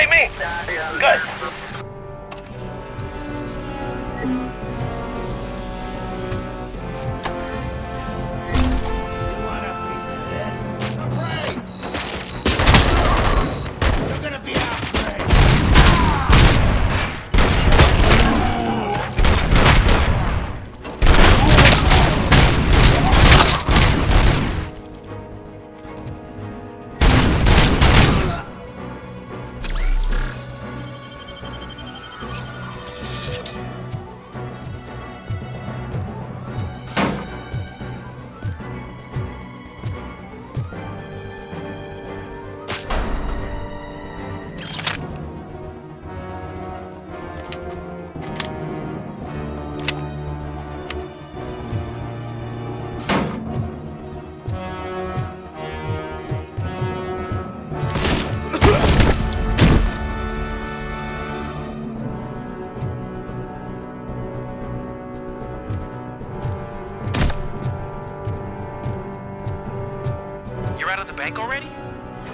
penetrate me? Good. Bank already?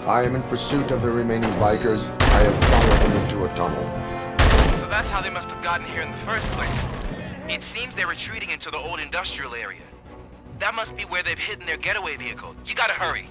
I am in pursuit of the remaining bikers. I have followed them into a tunnel. So that's how they must have gotten here in the first place. It seems they're retreating into the old industrial area. That must be where they've hidden their getaway vehicle. You gotta hurry.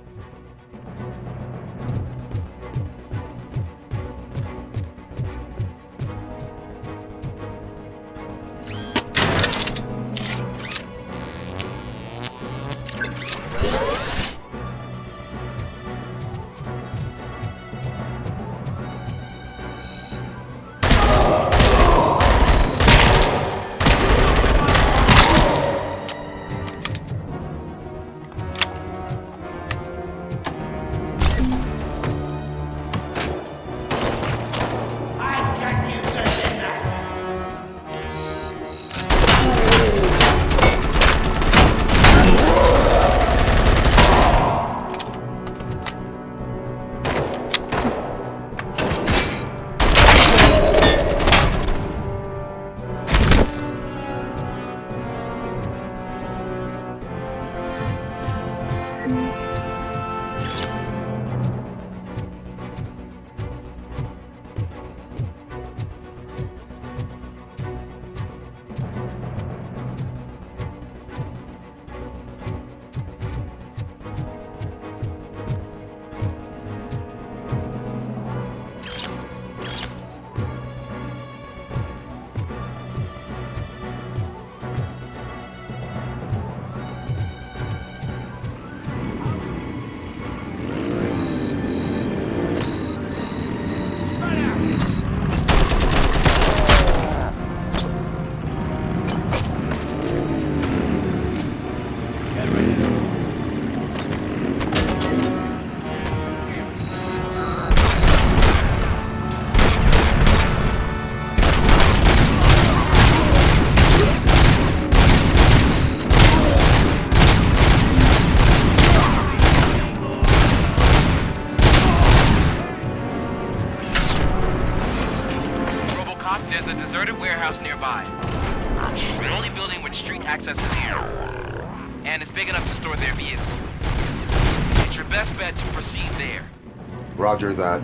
There's a deserted warehouse nearby. The only building with street access is here. And it's big enough to store their vehicle. It's your best bet to proceed there. Roger that.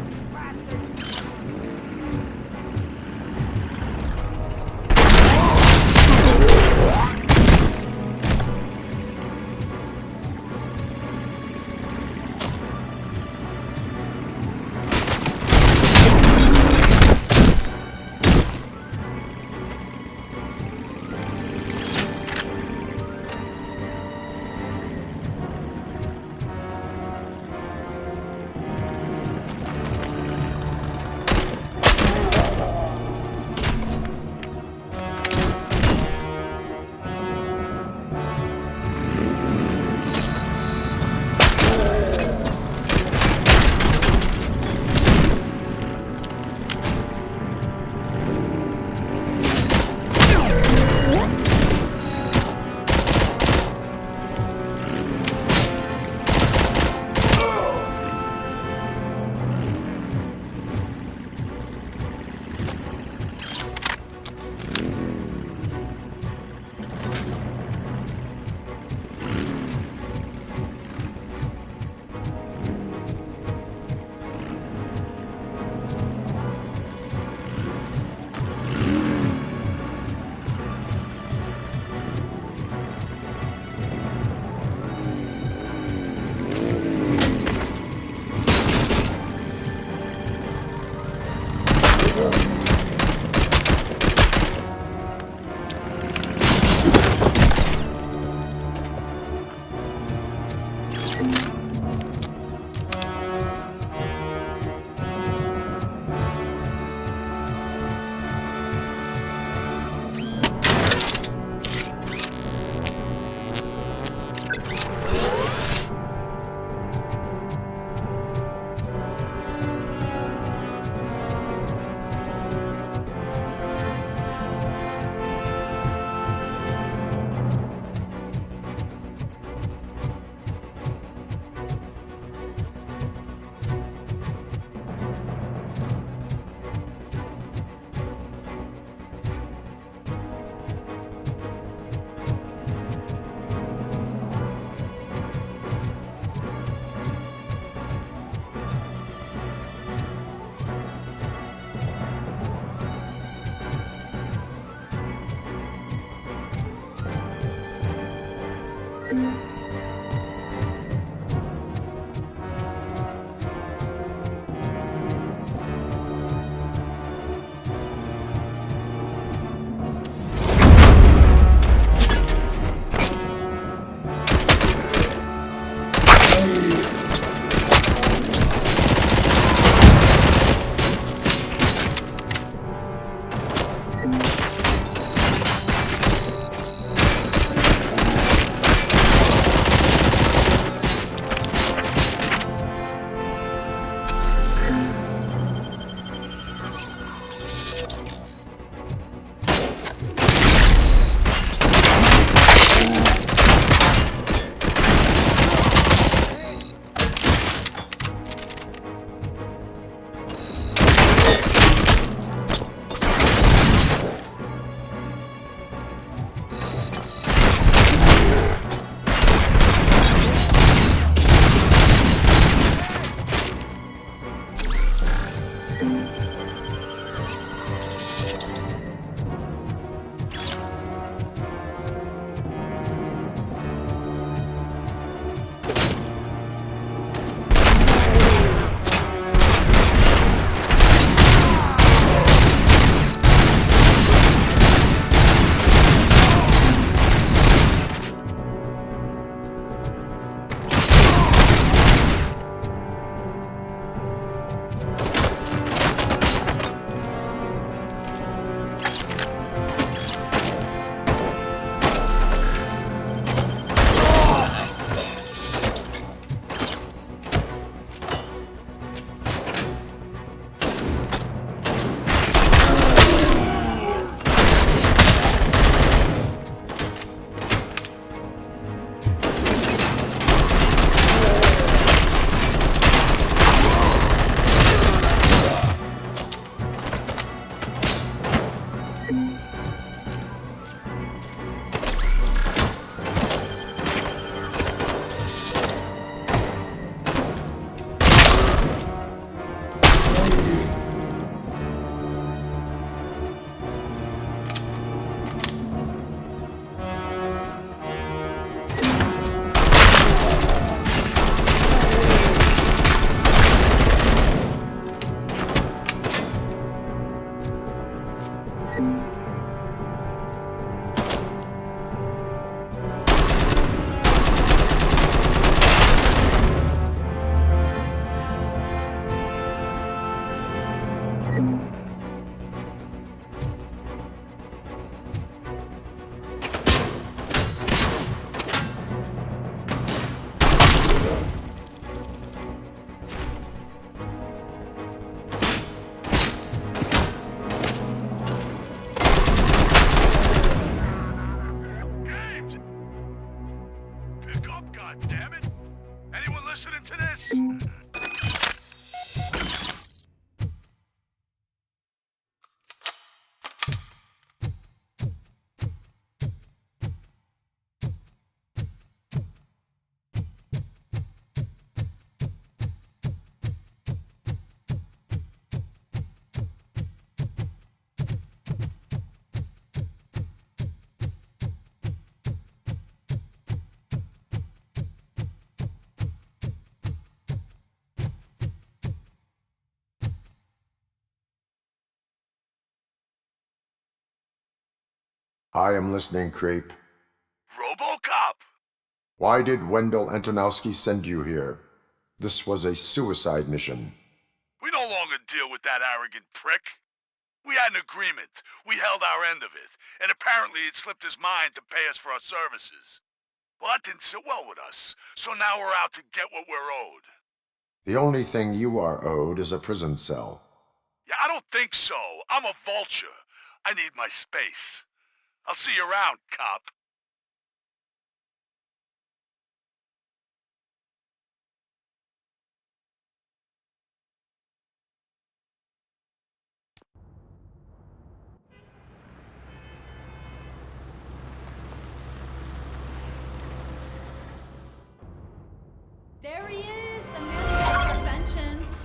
I am listening, creep. RoboCop! Why did Wendell Antonowski send you here? This was a suicide mission. We no longer deal with that arrogant prick. We had an agreement. We held our end of it. And apparently it slipped his mind to pay us for our services. Well, that didn't sit well with us. So now we're out to get what we're owed. The only thing you are owed is a prison cell. Yeah, I don't think so. I'm a vulture. I need my space. I'll see you around, cop. There he is, the man of inventions.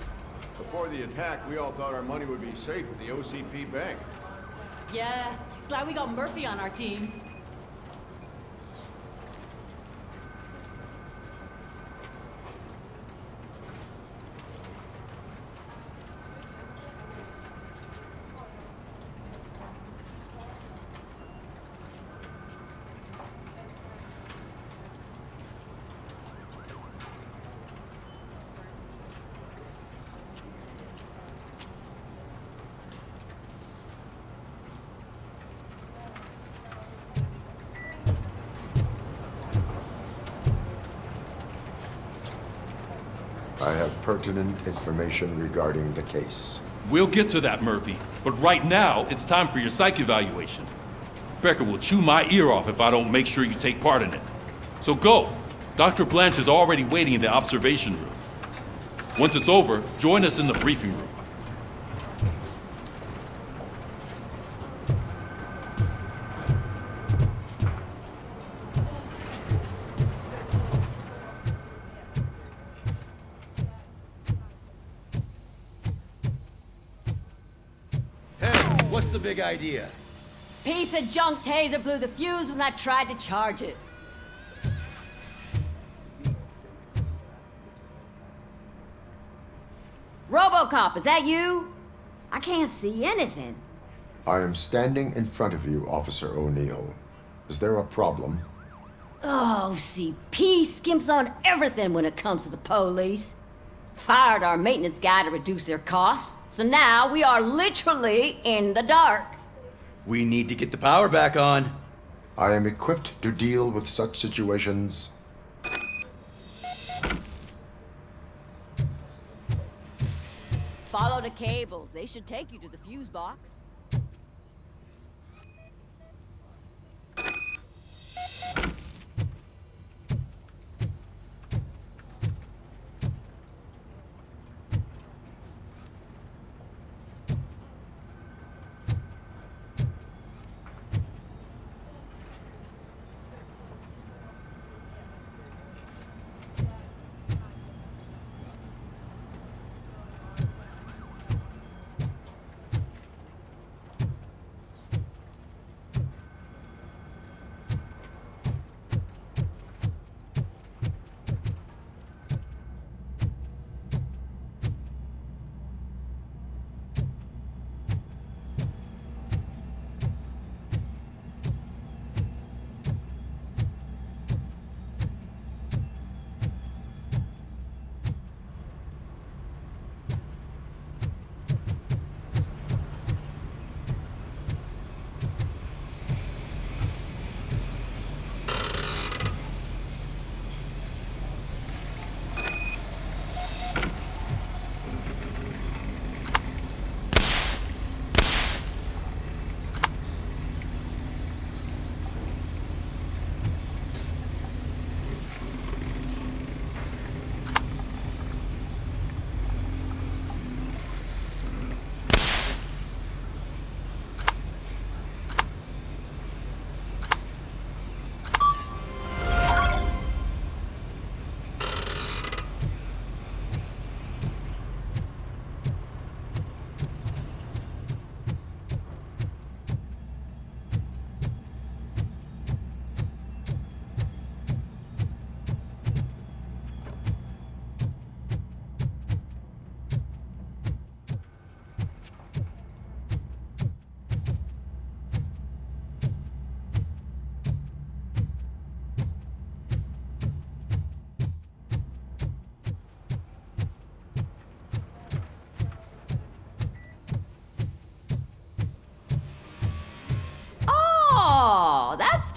Before the attack, we all thought our money would be safe at the OCP bank. Yeah, glad we got Murphy on our team. I have pertinent information regarding the case. We'll get to that, Murphy. But right now, it's time for your psych evaluation. Becker will chew my ear off if I don't make sure you take part in it. So go. Dr. Blanche is already waiting in the observation room. Once it's over, join us in the briefing room. What's the big idea? Piece of junk taser blew the fuse when I tried to charge it. RoboCop, is that you? I can't see anything. I am standing in front of you, Officer O'Neill. Is there a problem? Oh, CP skimps on everything when it comes to the police. Fired our maintenance guy to reduce their costs, so now we are literally in the dark. We need to get the power back on. I am equipped to deal with such situations. Follow the cables. They should take you to the fuse box.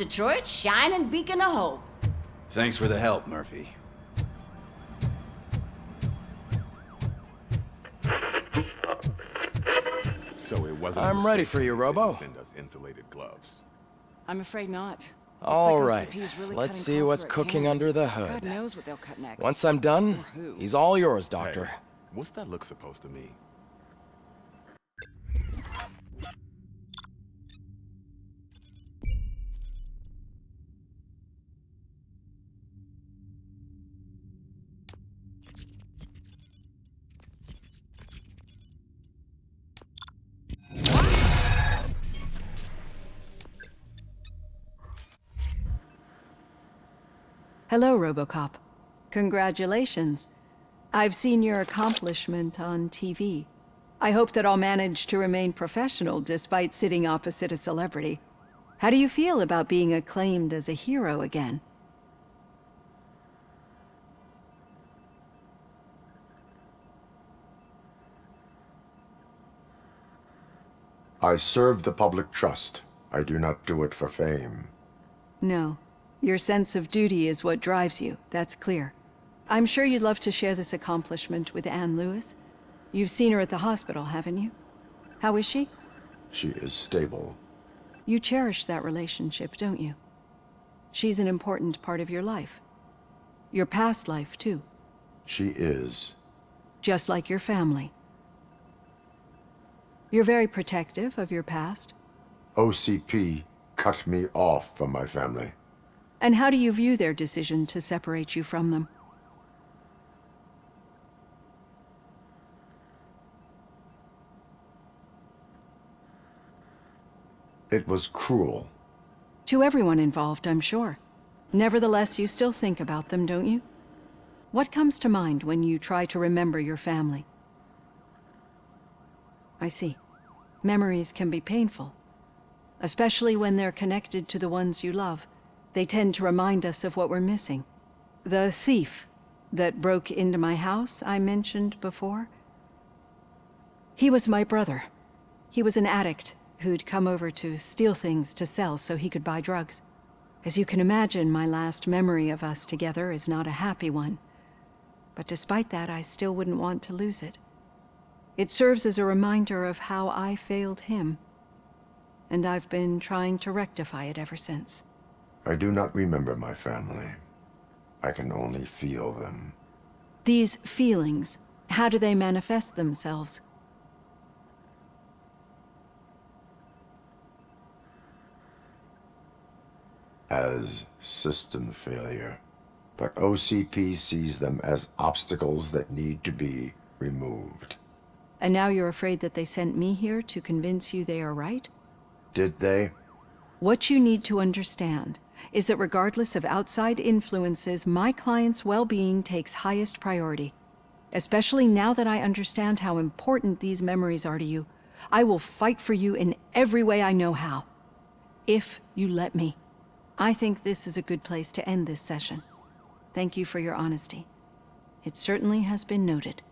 Detroit's shining beacon of hope. Thanks for the help, Murphy. So it wasn't. I'm ready for you, Robo. Send us insulated gloves. I'm afraid not. All Looks right, like OCP is really let's cutting see costs what's where it cooking can. under the God hood. knows what they'll cut next. Once I'm done, Or who. he's all yours, Doctor. Hey, what's that look supposed to mean? Hello, RoboCop. Congratulations. I've seen your accomplishment on TV. I hope that I'll manage to remain professional despite sitting opposite a celebrity. How do you feel about being acclaimed as a hero again? I serve the public trust. I do not do it for fame. No. Your sense of duty is what drives you, that's clear. I'm sure you'd love to share this accomplishment with Anne Lewis. You've seen her at the hospital, haven't you? How is she? She is stable. You cherish that relationship, don't you? She's an important part of your life. Your past life, too. She is. Just like your family. You're very protective of your past. OCP cut me off from my family. And how do you view their decision to separate you from them? It was cruel. To everyone involved, I'm sure. Nevertheless, you still think about them, don't you? What comes to mind when you try to remember your family? I see. Memories can be painful, especially when they're connected to the ones you love. They tend to remind us of what we're missing. The thief that broke into my house I mentioned before? He was my brother. He was an addict who'd come over to steal things to sell so he could buy drugs. As you can imagine, my last memory of us together is not a happy one. But despite that, I still wouldn't want to lose it. It serves as a reminder of how I failed him. And I've been trying to rectify it ever since. I do not remember my family. I can only feel them. These feelings, how do they manifest themselves? As system failure. But OCP sees them as obstacles that need to be removed. And now you're afraid that they sent me here to convince you they are right? Did they? What you need to understand is that regardless of outside influences, my client's well-being takes highest priority. Especially now that I understand how important these memories are to you, I will fight for you in every way I know how. If you let me. I think this is a good place to end this session. Thank you for your honesty. It certainly has been noted.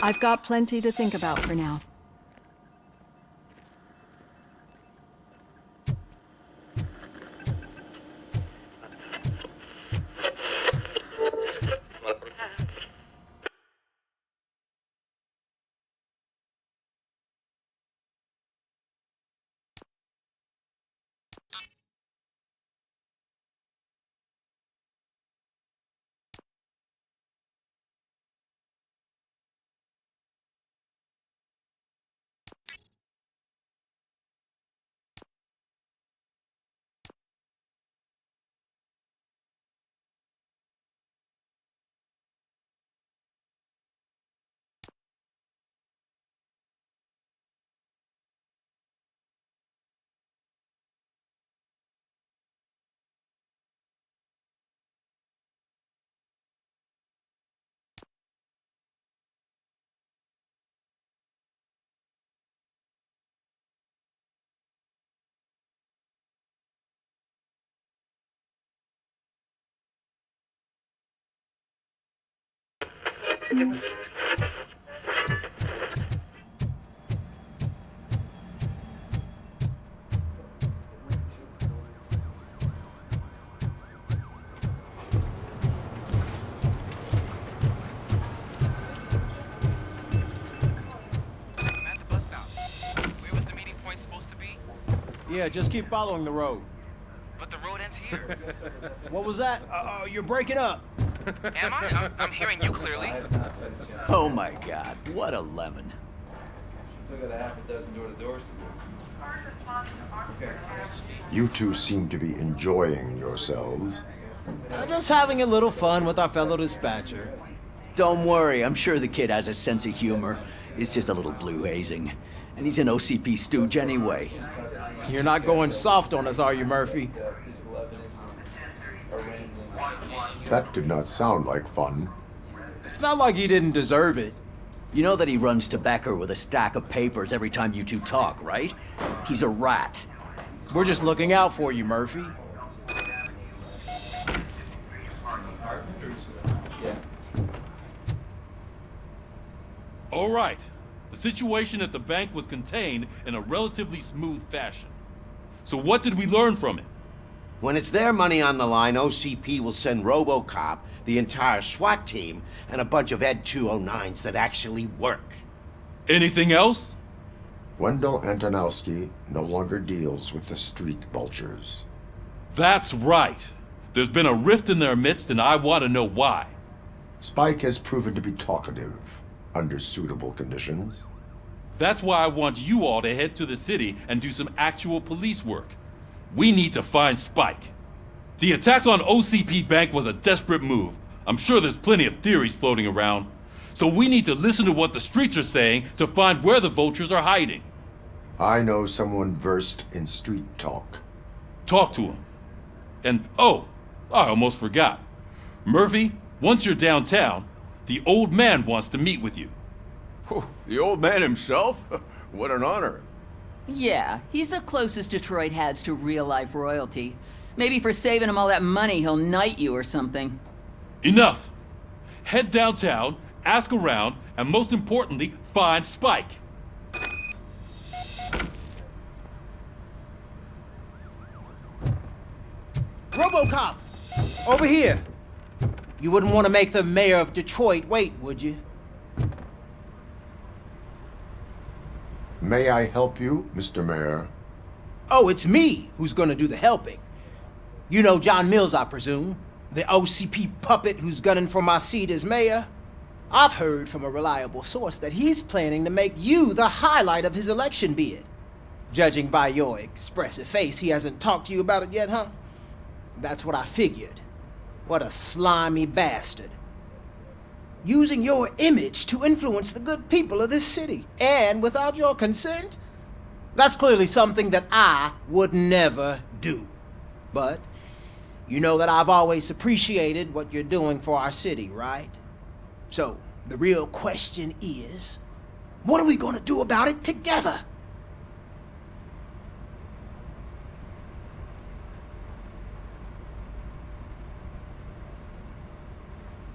I've got plenty to think about for now. Yeah, just keep following the road. But the road ends here. What was that? You're breaking up. Am I? I'm hearing you clearly. Oh my god, what a lemon. Still got a half a dozen door-to-doors to do. You two seem to be enjoying yourselves. Just having a little fun with our fellow dispatcher. Don't worry, I'm sure the kid has a sense of humor. It's just a little blue hazing. And he's an OCP stooge anyway. You're not going soft on us, are you, Murphy? That did not sound like fun. It's not like he didn't deserve it. You know that he runs to Becker with a stack of papers every time you two talk, right? He's a rat. We're just looking out for you, Murphy. All right. The situation at the bank was contained in a relatively smooth fashion. So what did we learn from it? When it's their money on the line, OCP will send RoboCop, the entire SWAT team, and a bunch of Ed 209s that actually work. Anything else? Wendell Antonowski no longer deals with the street vultures. That's right. There's been a rift in their midst, and I want to know why. Spike has proven to be talkative under suitable conditions. That's why I want you all to head to the city and do some actual police work. We need to find Spike. The attack on OCP Bank was a desperate move. I'm sure there's plenty of theories floating around. So we need to listen to what the streets are saying to find where the vultures are hiding. I know someone versed in street talk. Talk to him. And oh, I almost forgot. Murphy, once you're downtown, the old man wants to meet with you. The old man himself? What an honor. Yeah, he's the closest Detroit has to real-life royalty. Maybe for saving him all that money, he'll knight you or something. Enough! Head downtown, ask around, and most importantly, find Spike. RoboCop! Over here! You wouldn't want to make the mayor of Detroit wait, would you? May I help you, Mr. Mayor? Oh, it's me who's gonna do the helping. You know John Mills, I presume? The OCP puppet who's gunning for my seat as mayor? I've heard from a reliable source that he's planning to make you the highlight of his election bid. Judging by your expressive face, he hasn't talked to you about it yet, huh? That's what I figured. What a slimy bastard. Using your image to influence the good people of this city, and without your consent? That's clearly something that I would never do. But you know that I've always appreciated what you're doing for our city, right? So, the real question is, what are we gonna do about it together?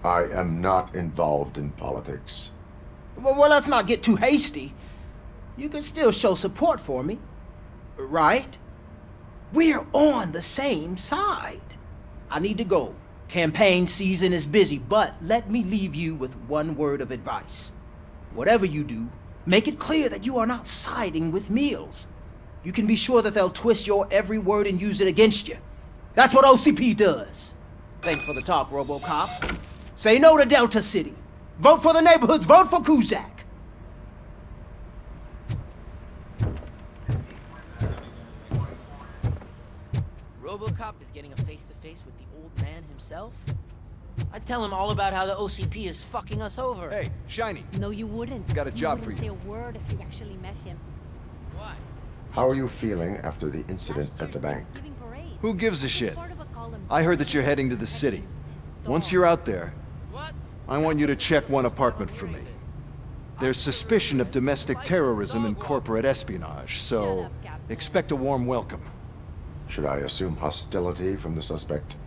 I am not involved in politics. Well, let's not get too hasty. You can still show support for me, right? We're on the same side. I need to go. Campaign season is busy, but let me leave you with one word of advice. Whatever you do, make it clear that you are not siding with Mills. You can be sure that they'll twist your every word and use it against you. That's what OCP does. Thanks for the talk, RoboCop. Say no to Delta City. Vote for the neighborhoods. Vote for Kuzak. RoboCop is getting a face-to-face with the old man himself? I'd tell him all about how the OCP is fucking us over. Hey, Shiny. No, you wouldn't. Got a job for you. you. Wouldn't say a word if you actually met him. Why? How are you feeling after the incident at the bank? Who gives a shit? I heard that you're heading to the city. Once you're out there, I want you to check one apartment for me. There's suspicion of domestic terrorism and corporate espionage, so expect a warm welcome. Should I assume hostility from the suspect?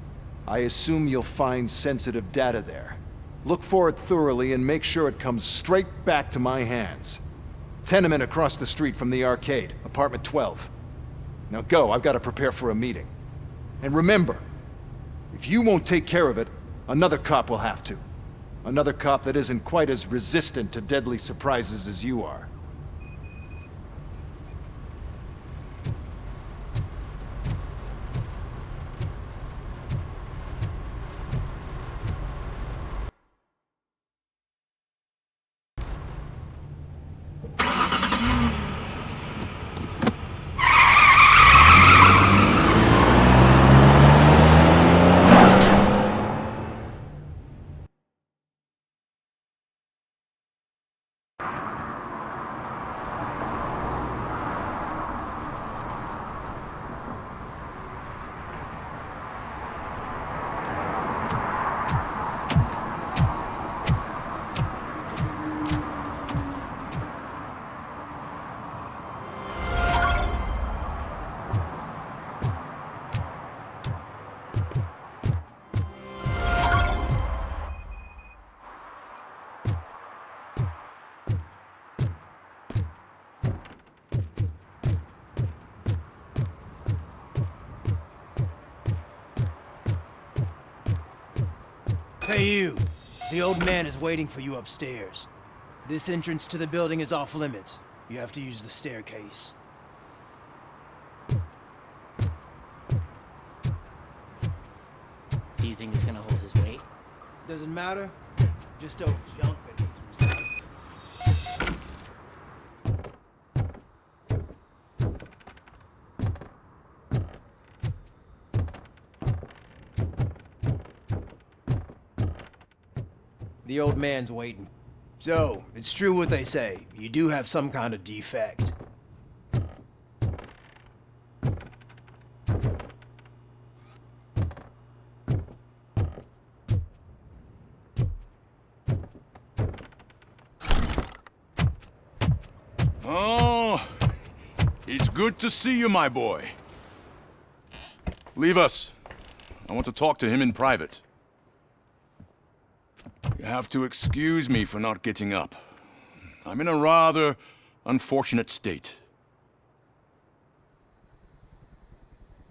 I assume you'll find sensitive data there. Look for it thoroughly and make sure it comes straight back to my hands. Tenement across the street from the arcade, apartment 12. Now go, I've got to prepare for a meeting. And remember, if you won't take care of it, another cop will have to. Another cop that isn't quite as resistant to deadly surprises as you are. Hey, you. The old man is waiting for you upstairs. This entrance to the building is off limits. You have to use the staircase. Do you think it's gonna hold his weight? Doesn't matter. Just don't junk that needs recycling. The old man's waiting. So, it's true what they say. You do have some kind of defect. Oh, it's good to see you, my boy. Leave us. I want to talk to him in private. You have to excuse me for not getting up. I'm in a rather unfortunate state.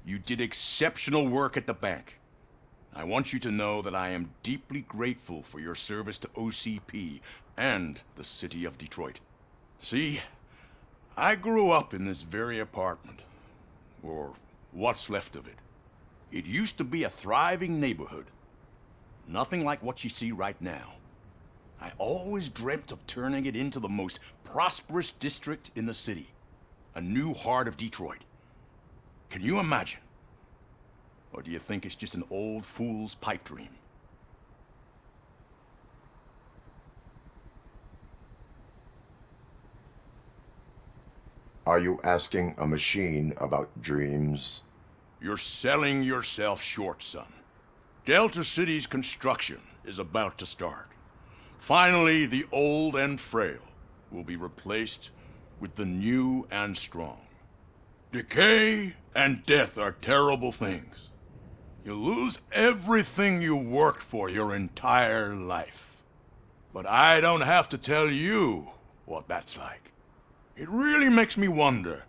You did exceptional work at the bank. I want you to know that I am deeply grateful for your service to OCP and the city of Detroit. See, I grew up in this very apartment, or what's left of it. It used to be a thriving neighborhood. Nothing like what you see right now. I always dreamt of turning it into the most prosperous district in the city. A new heart of Detroit. Can you imagine? Or do you think it's just an old fool's pipe dream? Are you asking a machine about dreams? You're selling yourself short, son. Delta City's construction is about to start. Finally, the old and frail will be replaced with the new and strong. Decay and death are terrible things. You lose everything you worked for your entire life. But I don't have to tell you what that's like. It really makes me wonder,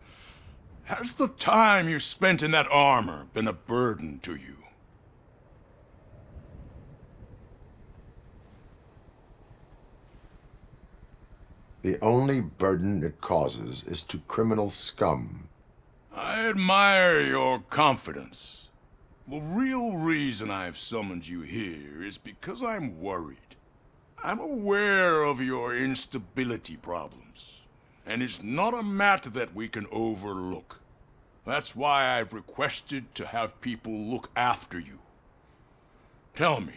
has the time you spent in that armor been a burden to you? The only burden it causes is to criminal scum. I admire your confidence. The real reason I've summoned you here is because I'm worried. I'm aware of your instability problems, and it's not a matter that we can overlook. That's why I've requested to have people look after you. Tell me,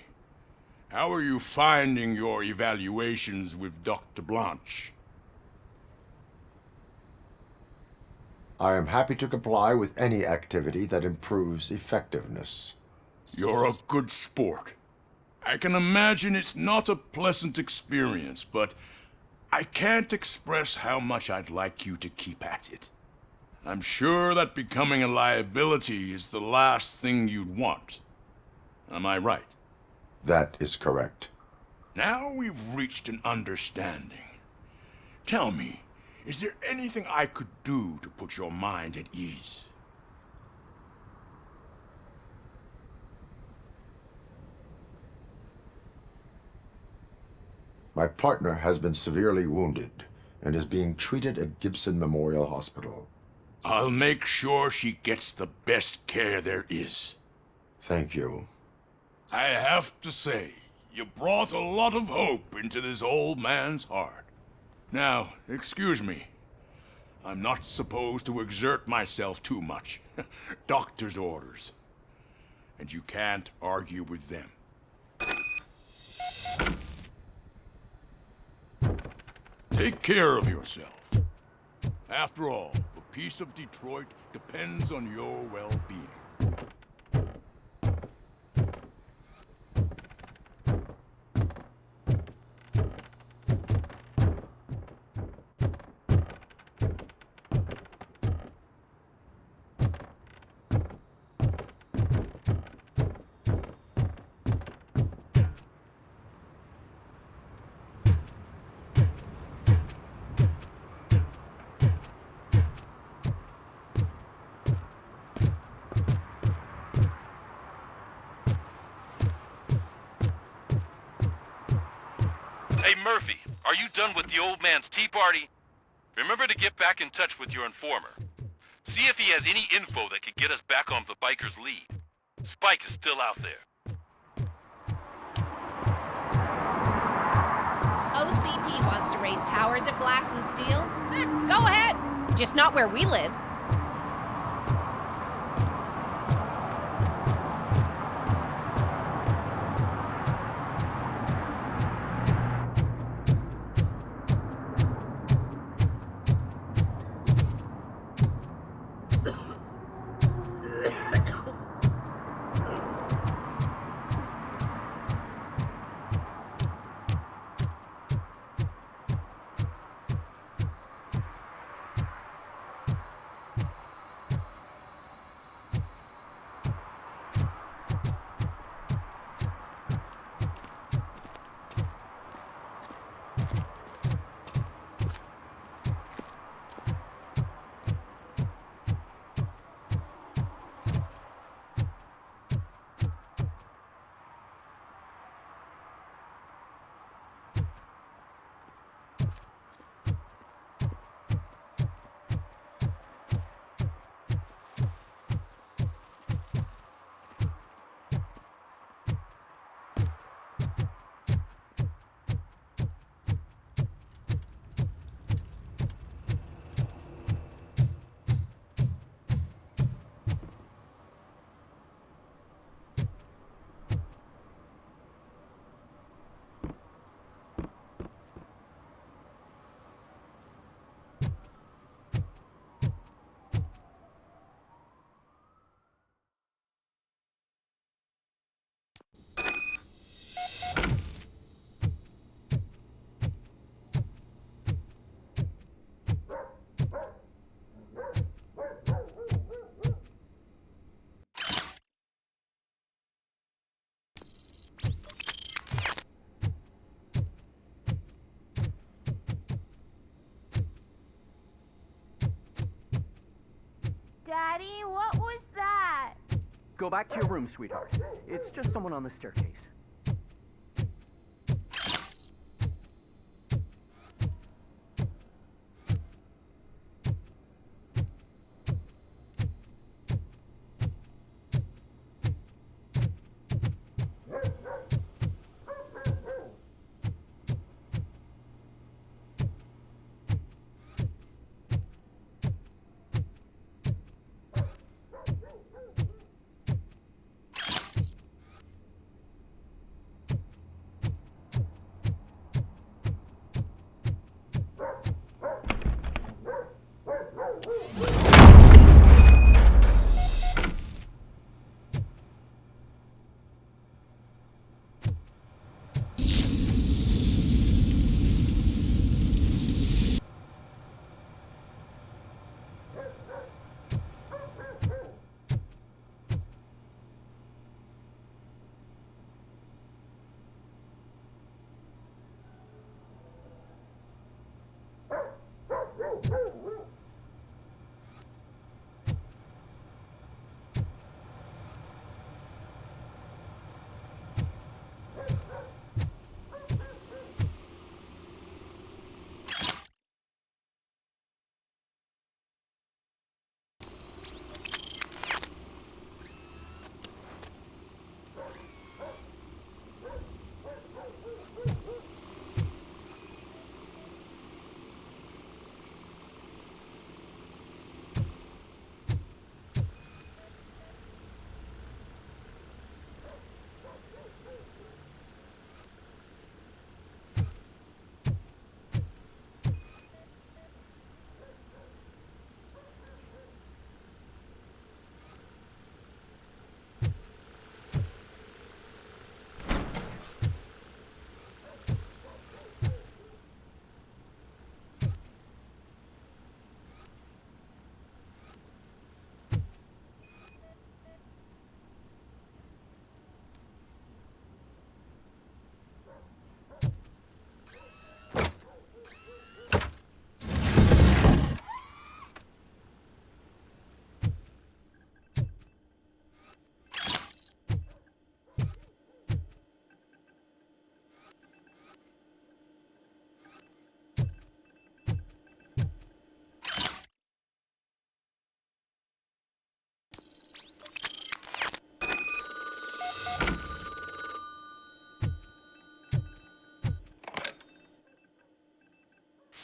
how are you finding your evaluations with Dr. Blanche? I am happy to comply with any activity that improves effectiveness. You're a good sport. I can imagine it's not a pleasant experience, but I can't express how much I'd like you to keep at it. I'm sure that becoming a liability is the last thing you'd want. Am I right? That is correct. Now we've reached an understanding. Tell me, is there anything I could do to put your mind at ease? My partner has been severely wounded and is being treated at Gibson Memorial Hospital. I'll make sure she gets the best care there is. Thank you. I have to say, you brought a lot of hope into this old man's heart. Now, excuse me. I'm not supposed to exert myself too much. Doctor's orders. And you can't argue with them. Take care of yourself. After all, the peace of Detroit depends on your well-being. Hey, Murphy, are you done with the old man's tea party? Remember to get back in touch with your informer. See if he has any info that could get us back on the biker's lead. Spike is still out there. OCP wants to raise towers of glass and steel? Go ahead. Just not where we live. Daddy, what was that? Go back to your room, sweetheart. It's just someone on the staircase.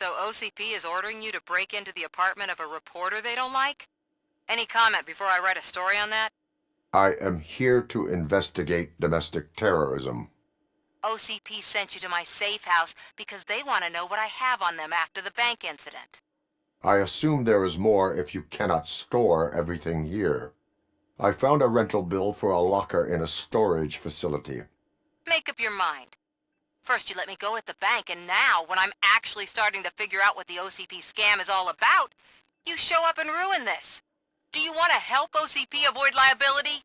So OCP is ordering you to break into the apartment of a reporter they don't like? Any comment before I write a story on that? I am here to investigate domestic terrorism. OCP sent you to my safe house because they want to know what I have on them after the bank incident. I assume there is more if you cannot store everything here. I found a rental bill for a locker in a storage facility. Make up your mind. First you let me go at the bank, and now, when I'm actually starting to figure out what the OCP scam is all about, you show up and ruin this. Do you want to help OCP avoid liability?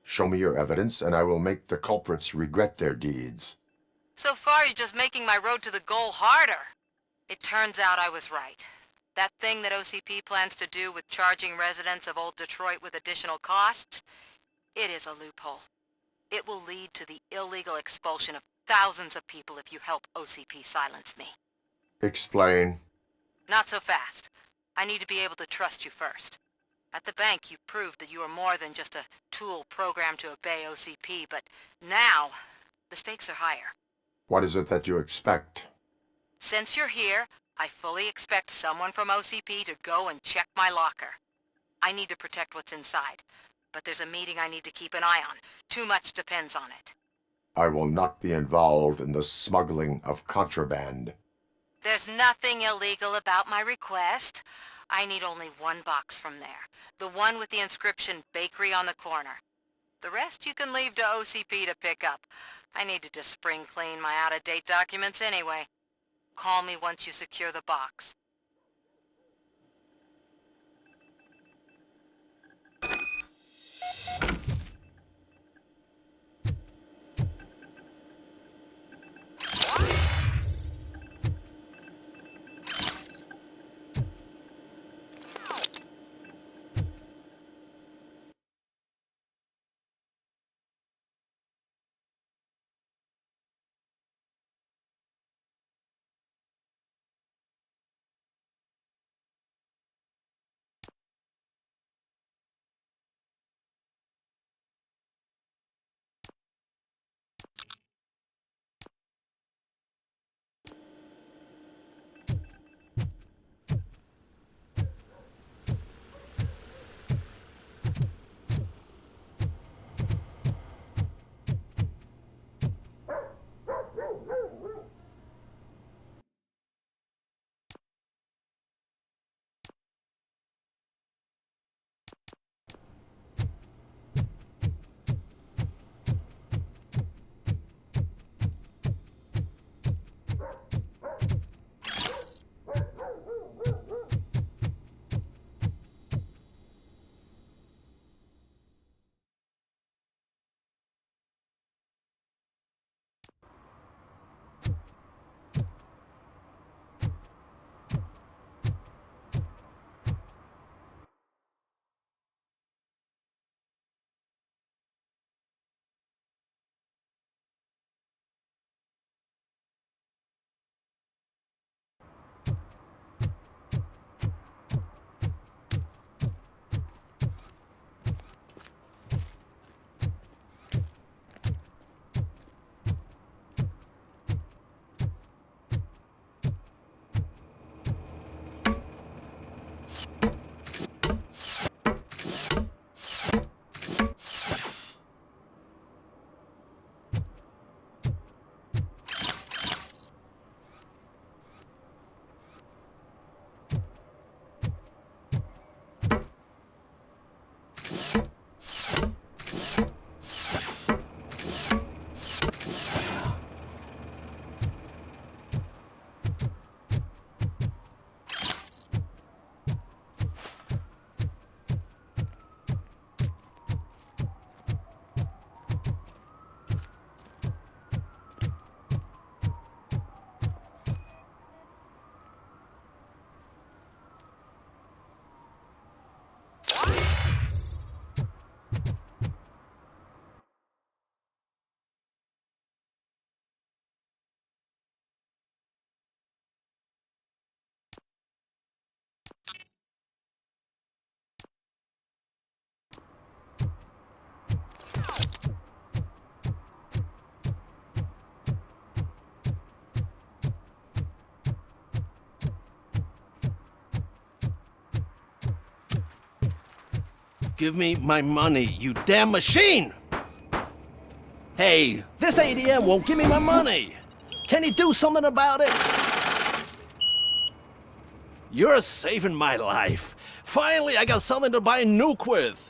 Show me your evidence, and I will make the culprits regret their deeds. So far, you're just making my road to the goal harder. It turns out I was right. That thing that OCP plans to do with charging residents of Old Detroit with additional costs, it is a loophole. It will lead to the illegal expulsion of thousands of people if you help OCP silence me. Explain. Not so fast. I need to be able to trust you first. At the bank, you proved that you are more than just a tool programmed to obey OCP, but now, the stakes are higher. What is it that you expect? Since you're here, I fully expect someone from OCP to go and check my locker. I need to protect what's inside, but there's a meeting I need to keep an eye on. Too much depends on it. I will not be involved in the smuggling of contraband. There's nothing illegal about my request. I need only one box from there. The one with the inscription Bakery on the corner. The rest you can leave to OCP to pick up. I need to just spring clean my out-of-date documents anyway. Call me once you secure the box. give me my money, you damn machine! Hey, this ATM won't give me my money! Can you do something about it? You're saving my life. Finally, I got something to buy a nuke with.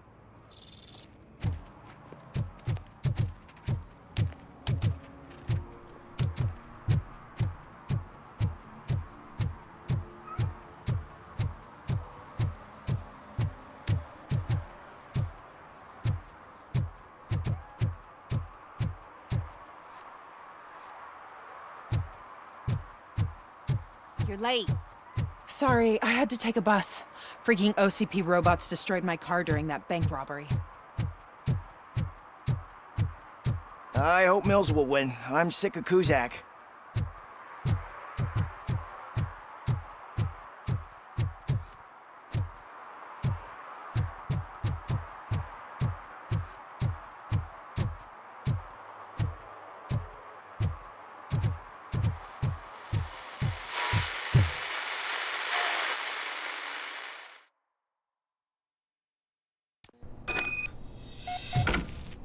You're late. Sorry, I had to take a bus. Freaking OCP robots destroyed my car during that bank robbery. I hope Mills will win. I'm sick of Kuzak.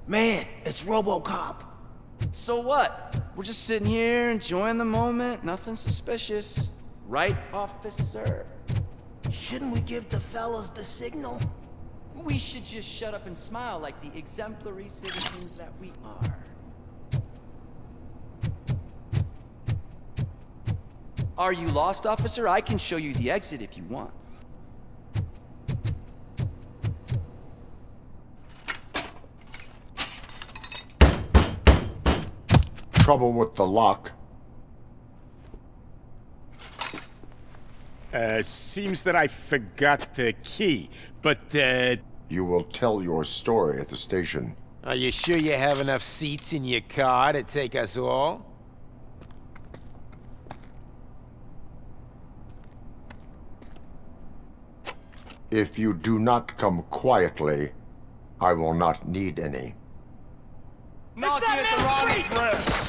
Man, it's RoboCop. So what? We're just sitting here enjoying the moment. Nothing suspicious. Right, officer? Shouldn't we give the fellas the signal? We should just shut up and smile like the exemplary citizens that we are. Are you lost, officer? I can show you the exit if you want. Trouble with the lock. Seems that I forgot the key, but, You will tell your story at the station. Are you sure you have enough seats in your car to take us all? If you do not come quietly, I will not need any. Not at the wrong address.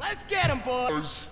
Let's get him, boys!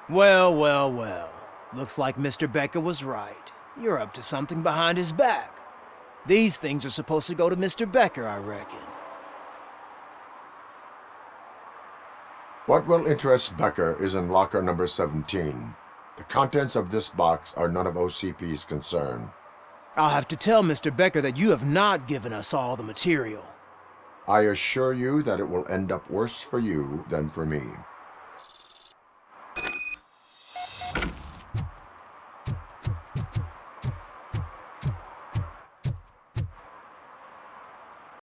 Well, well, well. Looks like Mr. Becker was right. You're up to something behind his back. These things are supposed to go to Mr. Becker, I reckon. What will interest Becker is in locker number 17. The contents of this box are none of OCP's concern. I'll have to tell Mr. Becker that you have not given us all the material. I assure you that it will end up worse for you than for me.